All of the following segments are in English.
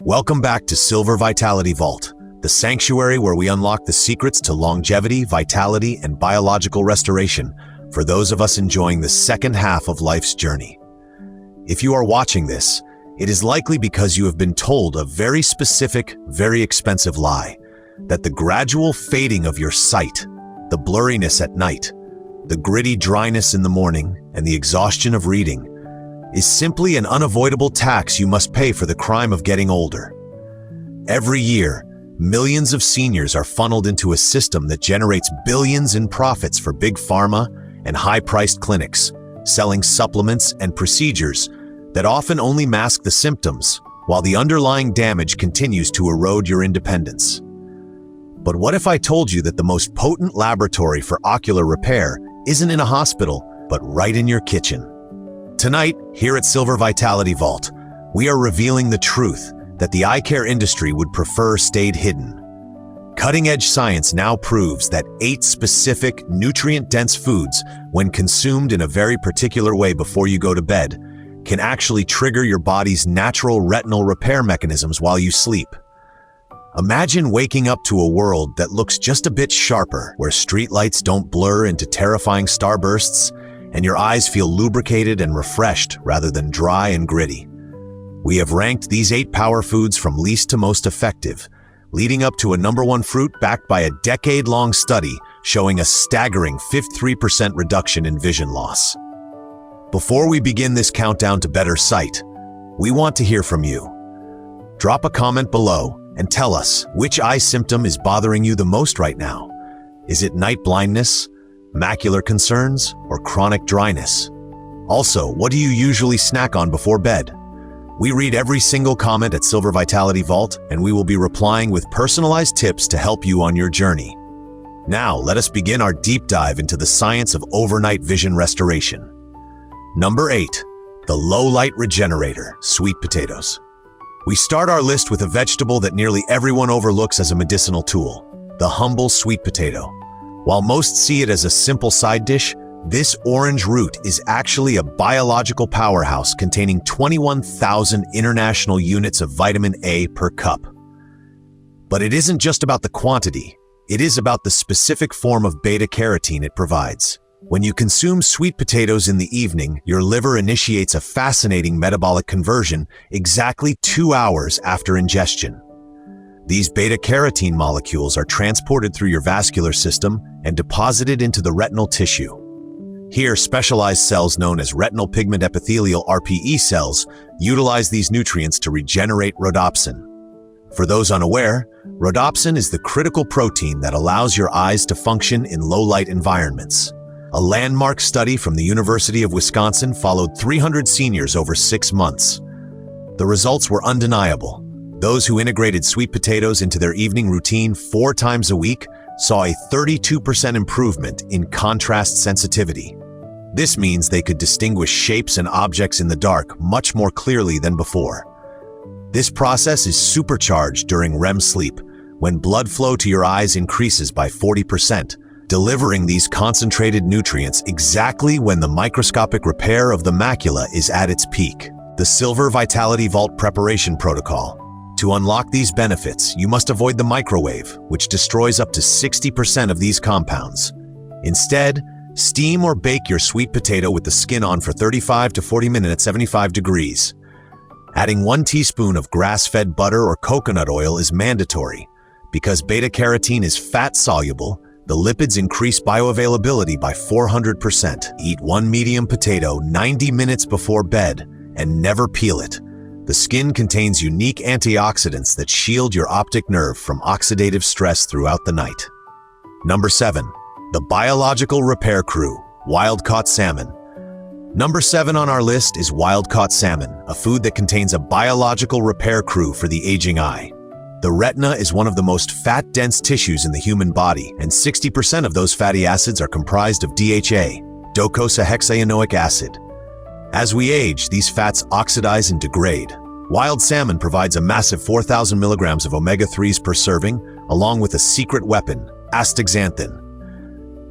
Welcome back to Silver Vitality Vault, the sanctuary where we unlock the secrets to longevity, vitality, and biological restoration for those of us enjoying the second half of life's journey. If you are watching this, it is likely because you have been told a very specific, very expensive lie, that the gradual fading of your sight, the blurriness at night, the gritty dryness in the morning, and the exhaustion of reading is simply an unavoidable tax you must pay for the crime of getting older. Every year, millions of seniors are funneled into a system that generates billions in profits for big pharma and high-priced clinics, selling supplements and procedures that often only mask the symptoms, while the underlying damage continues to erode your independence. But what if I told you that the most potent laboratory for ocular repair isn't in a hospital, but right in your kitchen? Tonight, here at Silver Vitality Vault, we are revealing the truth that the eye care industry would prefer stayed hidden. Cutting-edge science now proves that 8 specific, nutrient-dense foods, when consumed in a very particular way before you go to bed, can actually trigger your body's natural retinal repair mechanisms while you sleep. Imagine waking up to a world that looks just a bit sharper, where streetlights don't blur into terrifying starbursts, and your eyes feel lubricated and refreshed rather than dry and gritty. We have ranked these 8 power foods from least to most effective, leading up to a #1 fruit backed by a decade-long study showing a staggering 53% reduction in vision loss. Before we begin this countdown to better sight, we want to hear from you. Drop a comment below and tell us which eye symptom is bothering you the most right now. Is it night blindness, macular concerns, or chronic dryness? Also, what do you usually snack on before bed? We read every single comment at Silver Vitality Vault, and we will be replying with personalized tips to help you on your journey. Now, let us begin our deep dive into the science of overnight vision restoration. Number 8, the low-light regenerator, sweet potatoes. We start our list with a vegetable that nearly everyone overlooks as a medicinal tool, the humble sweet potato. While most see it as a simple side dish, this orange root is actually a biological powerhouse containing 21,000 international units of vitamin A per cup. But it isn't just about the quantity, it is about the specific form of beta-carotene it provides. When you consume sweet potatoes in the evening, your liver initiates a fascinating metabolic conversion exactly 2 hours after ingestion. These beta-carotene molecules are transported through your vascular system and deposited into the retinal tissue. Here, specialized cells known as retinal pigment epithelial (RPE) cells utilize these nutrients to regenerate rhodopsin. For those unaware, rhodopsin is the critical protein that allows your eyes to function in low-light environments. A landmark study from the University of Wisconsin followed 300 seniors over 6 months. The results were undeniable. Those who integrated sweet potatoes into their evening routine 4 times a week saw a 32% improvement in contrast sensitivity. This means they could distinguish shapes and objects in the dark much more clearly than before. This process is supercharged during REM sleep, when blood flow to your eyes increases by 40%. Delivering these concentrated nutrients exactly when the microscopic repair of the macula is at its peak. The Silver Vitality Vault Preparation Protocol. To unlock these benefits, you must avoid the microwave, which destroys up to 60% of these compounds. Instead, steam or bake your sweet potato with the skin on for 35 to 40 minutes at 75 degrees. Adding 1 teaspoon of grass-fed butter or coconut oil is mandatory. Because beta-carotene is fat-soluble, the lipids increase bioavailability by 400%. Eat 1 medium potato 90 minutes before bed and never peel it. The skin contains unique antioxidants that shield your optic nerve from oxidative stress throughout the night. Number 7, the biological repair crew, wild-caught salmon. Number 7 on our list is wild-caught salmon, a food that contains a biological repair crew for the aging eye. The retina is one of the most fat-dense tissues in the human body, and 60% of those fatty acids are comprised of DHA, docosahexaenoic acid. As we age, these fats oxidize and degrade. Wild salmon provides a massive 4,000 milligrams of omega-3s per serving, along with a secret weapon, astaxanthin.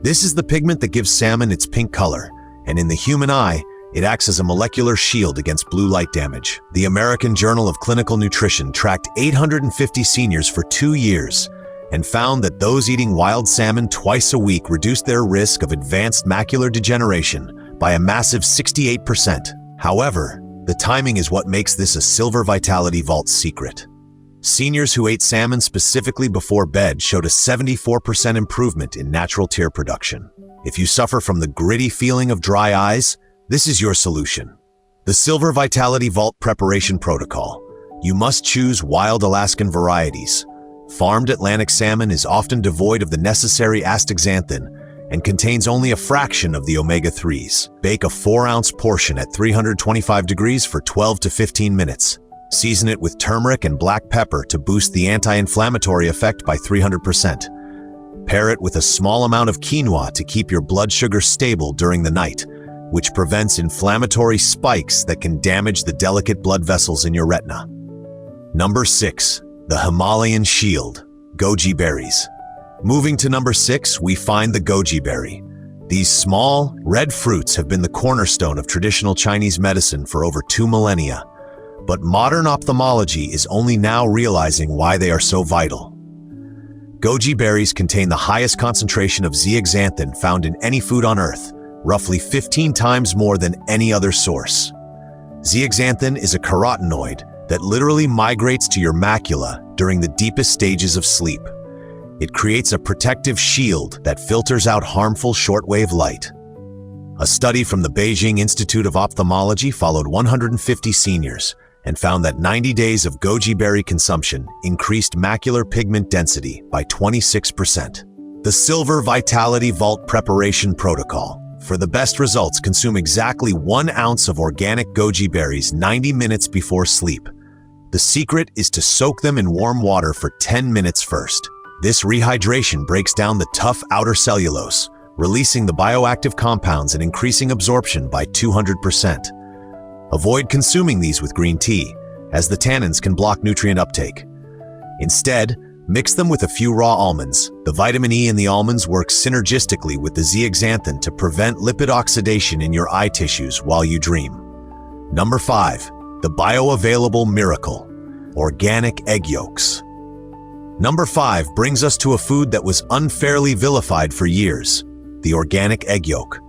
This is the pigment that gives salmon its pink color, and in the human eye, It acts as a molecular shield against blue light damage. The American Journal of Clinical Nutrition tracked 850 seniors for 2 years and found that those eating wild salmon twice a week reduced their risk of advanced macular degeneration by a massive 68%. However, the timing is what makes this a Silver Vitality Vault secret. Seniors who ate salmon specifically before bed showed a 74% improvement in natural tear production. If you suffer from the gritty feeling of dry eyes, this is your solution. The Silver Vitality Vault Preparation Protocol. You must choose wild Alaskan varieties. Farmed Atlantic salmon is often devoid of the necessary astaxanthin and contains only a fraction of the omega-3s. Bake a 4-ounce portion at 325 degrees for 12 to 15 minutes. Season it with turmeric and black pepper to boost the anti-inflammatory effect by 300%. Pair it with a small amount of quinoa to keep your blood sugar stable during the night, which prevents inflammatory spikes that can damage the delicate blood vessels in your retina. Number 6. The Himalayan Shield, goji berries. Moving to number 6, we find the goji berry. These small, red fruits have been the cornerstone of traditional Chinese medicine for over 2 millennia, but modern ophthalmology is only now realizing why they are so vital. Goji berries contain the highest concentration of zeaxanthin found in any food on Earth, roughly 15 times more than any other source. Zeaxanthin is a carotenoid that literally migrates to your macula during the deepest stages of sleep. It creates a protective shield that filters out harmful shortwave light. A study from the Beijing Institute of Ophthalmology followed 150 seniors and found that 90 days of goji berry consumption increased macular pigment density by 26%. The Silver Vitality Vault Preparation Protocol. For the best results, consume exactly 1 ounce of organic goji berries 90 minutes before sleep. The secret is to soak them in warm water for 10 minutes first. This rehydration breaks down the tough outer cellulose, releasing the bioactive compounds and increasing absorption by 200%. Avoid consuming these with green tea, as the tannins can block nutrient uptake. Instead, mix them with a few raw almonds. The vitamin E in the almonds works synergistically with the zeaxanthin to prevent lipid oxidation in your eye tissues while you dream. Number 5. The bioavailable miracle, organic egg yolks. Number 5 brings us to a food that was unfairly vilified for years, the organic egg yolk.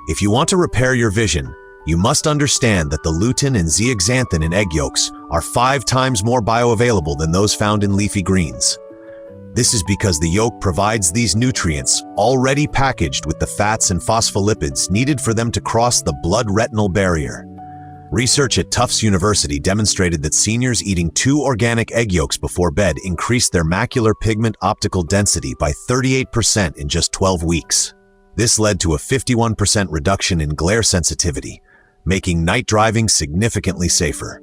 If you want to repair your vision, you must understand that the lutein and zeaxanthin in egg yolks are 5 times more bioavailable than those found in leafy greens. This is because the yolk provides these nutrients already packaged with the fats and phospholipids needed for them to cross the blood-retinal barrier. Research at Tufts University demonstrated that seniors eating 2 organic egg yolks before bed increased their macular pigment optical density by 38% in just 12 weeks. This led to a 51% reduction in glare sensitivity, making night driving significantly safer.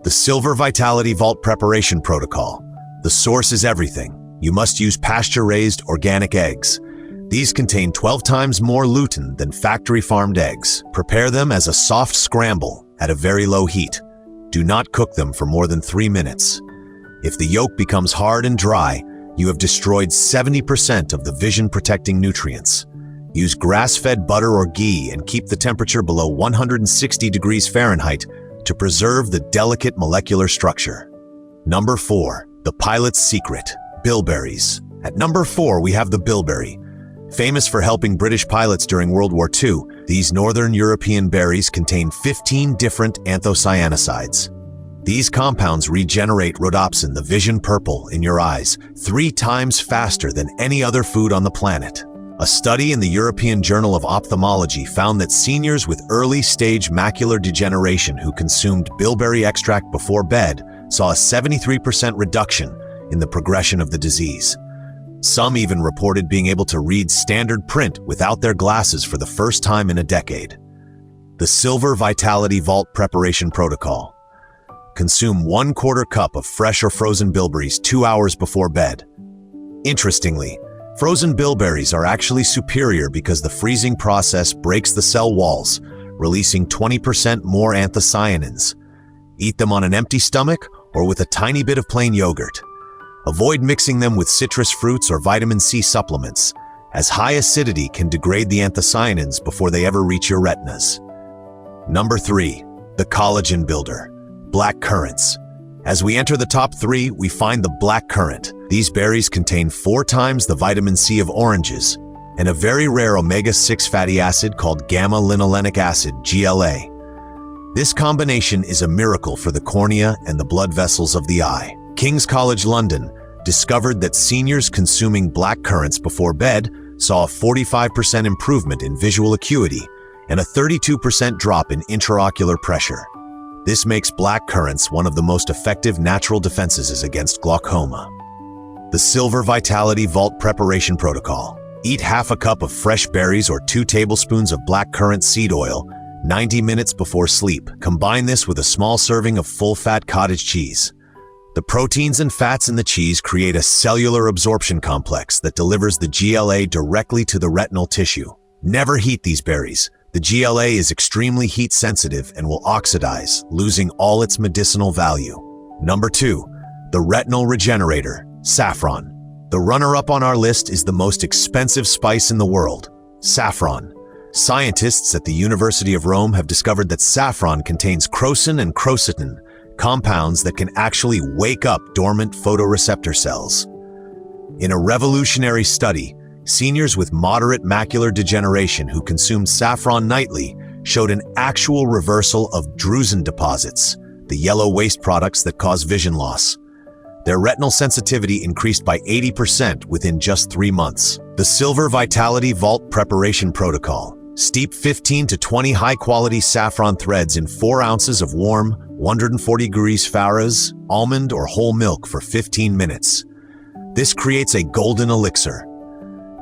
The Silver Vitality Vault Preparation Protocol. The source is everything. You must use pasture-raised organic eggs. These contain 12 times more lutein than factory-farmed eggs. Prepare them as a soft scramble at a very low heat. Do not cook them for more than 3 minutes. If the yolk becomes hard and dry, you have destroyed 70% of the vision-protecting nutrients. Use grass-fed butter or ghee and keep the temperature below 160 degrees Fahrenheit to preserve the delicate molecular structure. Number 4. The pilot's secret, bilberries. At number 4, we have the bilberry. Famous for helping British pilots during World War II, these northern European berries contain 15 different anthocyanosides. These compounds regenerate rhodopsin, the vision purple, in your eyes 3 times faster than any other food on the planet. A study in the European Journal of Ophthalmology found that seniors with early-stage macular degeneration who consumed bilberry extract before bed saw a 73% reduction in the progression of the disease. Some even reported being able to read standard print without their glasses for the first time in a decade. The Silver Vitality Vault Preparation Protocol. Consume 1/4 cup of fresh or frozen bilberries 2 hours before bed. Interestingly, frozen bilberries are actually superior because the freezing process breaks the cell walls, releasing 20% more anthocyanins. Eat them on an empty stomach or with a tiny bit of plain yogurt. Avoid mixing them with citrus fruits or vitamin C supplements, as high acidity can degrade the anthocyanins before they ever reach your retinas. Number 3. The collagen builder, black currants. As we enter the top 3, we find the black currant. These berries contain 4 times the vitamin C of oranges and a very rare omega-6 fatty acid called gamma-linolenic acid, GLA. This combination is a miracle for the cornea and the blood vessels of the eye. King's College London discovered that seniors consuming black currants before bed saw a 45% improvement in visual acuity and a 32% drop in intraocular pressure. This makes black currants one of the most effective natural defenses against glaucoma. The Silver Vitality Vault Preparation Protocol. Eat half a cup of fresh berries or 2 tablespoons of black currant seed oil 90 minutes before sleep. Combine this with a small serving of full-fat cottage cheese. The proteins and fats in the cheese create a cellular absorption complex that delivers the GLA directly to the retinal tissue. Never heat these berries. The GLA is extremely heat sensitive and will oxidize, losing all its medicinal value. Number 2. The retinal regenerator, saffron. The runner-up on our list is the most expensive spice in the world, saffron. Scientists at the University of Rome have discovered that saffron contains crocin and quercetin, compounds that can actually wake up dormant photoreceptor cells. In a revolutionary study, seniors with moderate macular degeneration who consumed saffron nightly showed an actual reversal of drusen deposits, the yellow waste products that cause vision loss. Their retinal sensitivity increased by 80% within just 3 months. The Silver Vitality Vault Preparation Protocol. Steep 15 to 20 high-quality saffron threads in 4 ounces of warm, 140 degrees Fahrenheit, almond or whole milk for 15 minutes. This creates a golden elixir.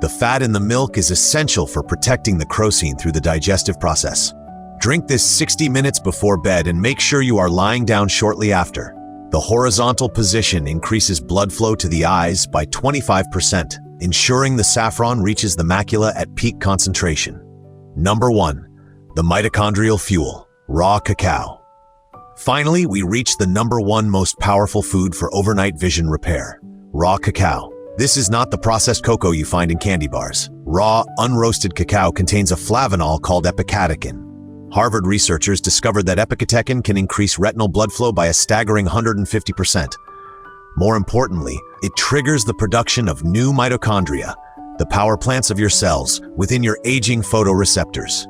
The fat in the milk is essential for protecting the crocin through the digestive process. Drink this 60 minutes before bed and make sure you are lying down shortly after. The horizontal position increases blood flow to the eyes by 25%, ensuring the saffron reaches the macula at peak concentration. Number 1. The mitochondrial fuel, raw cacao. Finally, we reach the number 1 most powerful food for overnight vision repair, raw cacao. This is not the processed cocoa you find in candy bars. Raw, unroasted cacao contains a flavanol called epicatechin. Harvard researchers discovered that epicatechin can increase retinal blood flow by a staggering 150%. More importantly, it triggers the production of new mitochondria, the power plants of your cells, within your aging photoreceptors.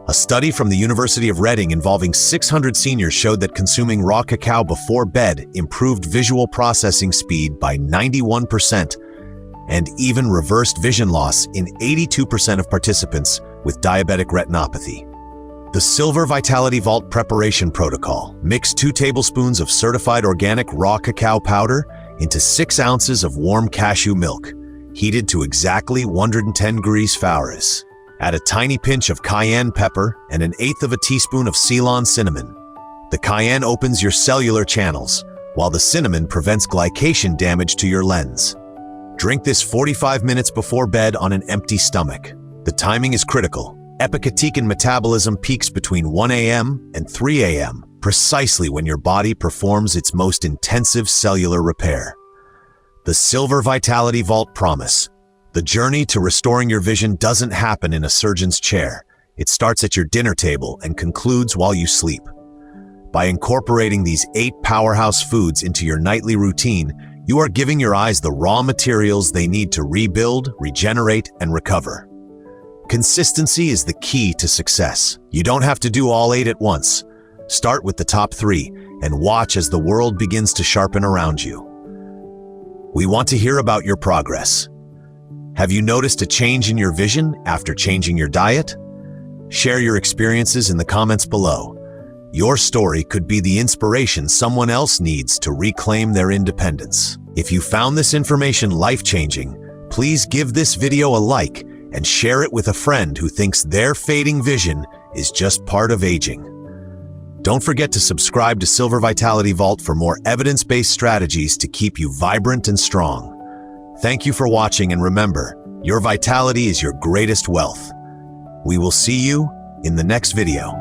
A study from the University of Reading involving 600 seniors showed that consuming raw cacao before bed improved visual processing speed by 91% and even reversed vision loss in 82% of participants with diabetic retinopathy. The Silver Vitality Vault Preparation Protocol. Mix 2 tablespoons of certified organic raw cacao powder into 6 ounces of warm cashew milk, heated to exactly 110 degrees Fahrenheit. Add a tiny pinch of cayenne pepper and 1/8 of a teaspoon of Ceylon cinnamon. The cayenne opens your cellular channels, while the cinnamon prevents glycation damage to your lens. Drink this 45 minutes before bed on an empty stomach. The timing is critical. Epicatechin metabolism peaks between 1 a.m. and 3 a.m., precisely when your body performs its most intensive cellular repair. The Silver Vitality Vault Promise. The journey to restoring your vision doesn't happen in a surgeon's chair. It starts at your dinner table and concludes while you sleep. By incorporating these 8 powerhouse foods into your nightly routine, you are giving your eyes the raw materials they need to rebuild, regenerate, and recover. Consistency is the key to success. You don't have to do all 8 at once. Start with the top 3 and watch as the world begins to sharpen around you. We want to hear about your progress. Have you noticed a change in your vision after changing your diet? Share your experiences in the comments below. Your story could be the inspiration someone else needs to reclaim their independence. If you found this information life-changing, please give this video a like and share it with a friend who thinks their fading vision is just part of aging. Don't forget to subscribe to Silver Vitality Vault for more evidence-based strategies to keep you vibrant and strong. Thank you for watching, and remember, your vitality is your greatest wealth. We will see you in the next video.